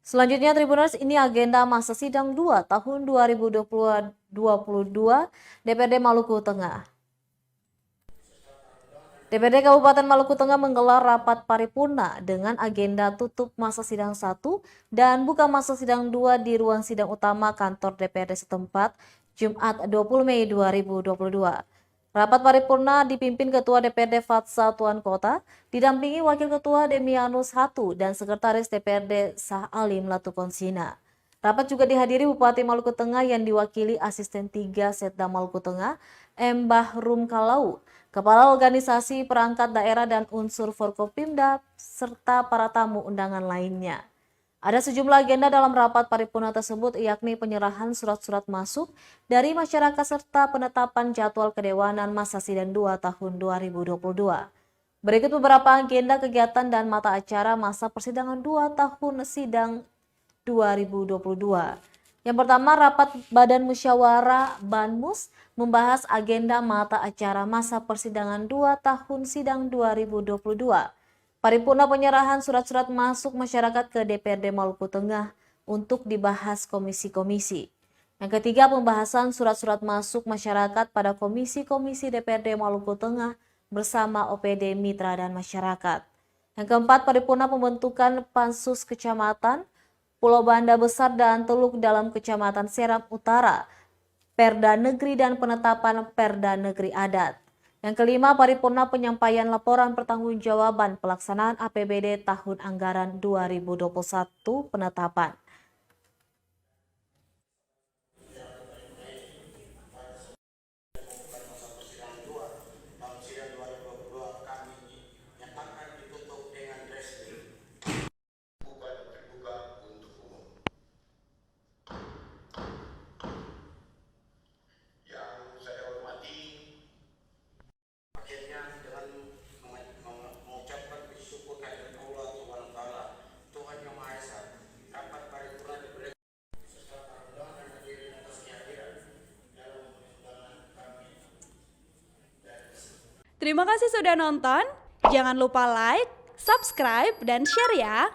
Selanjutnya Tribuners, ini agenda masa sidang 2 tahun 2022 DPRD Maluku Tengah. DPRD Kabupaten Maluku Tengah menggelar rapat paripurna dengan agenda tutup masa sidang 1 dan buka masa sidang 2 di ruang sidang utama kantor DPRD setempat Jumat 20 Mei 2022. Rapat paripurna dipimpin Ketua DPRD Fatsa Tuan Kota, didampingi Wakil Ketua Demianus Hatu dan Sekretaris DPRD Sah Alim Latukonsina. Rapat juga dihadiri Bupati Maluku Tengah yang diwakili Asisten 3 Setda Maluku Tengah, M. Bahrum Kalau, Kepala Organisasi Perangkat Daerah dan unsur Forkopimda, serta para tamu undangan lainnya. Ada sejumlah agenda dalam rapat paripurna tersebut, yakni penyerahan surat-surat masuk dari masyarakat serta penetapan jadwal kedewanan masa sidang 2 tahun 2022. Berikut beberapa agenda kegiatan dan mata acara masa persidangan 2 tahun sidang 2022. Yang pertama, rapat Badan Musyawarah Banmus membahas agenda mata acara masa persidangan 2 tahun sidang 2022. Paripurna penyerahan surat-surat masuk masyarakat ke DPRD Maluku Tengah untuk dibahas komisi-komisi. Yang ketiga, pembahasan surat-surat masuk masyarakat pada komisi-komisi DPRD Maluku Tengah bersama OPD Mitra dan Masyarakat. Yang keempat, paripurna pembentukan Pansus Kecamatan Pulau Banda Besar dan Teluk dalam Kecamatan Seram Utara, Perda Negeri dan penetapan Perda Negeri Adat. Yang kelima, paripurna penyampaian laporan pertanggungjawaban pelaksanaan APBD tahun anggaran 2021 penetapan. Terima kasih sudah nonton. Jangan lupa like, subscribe, dan share ya.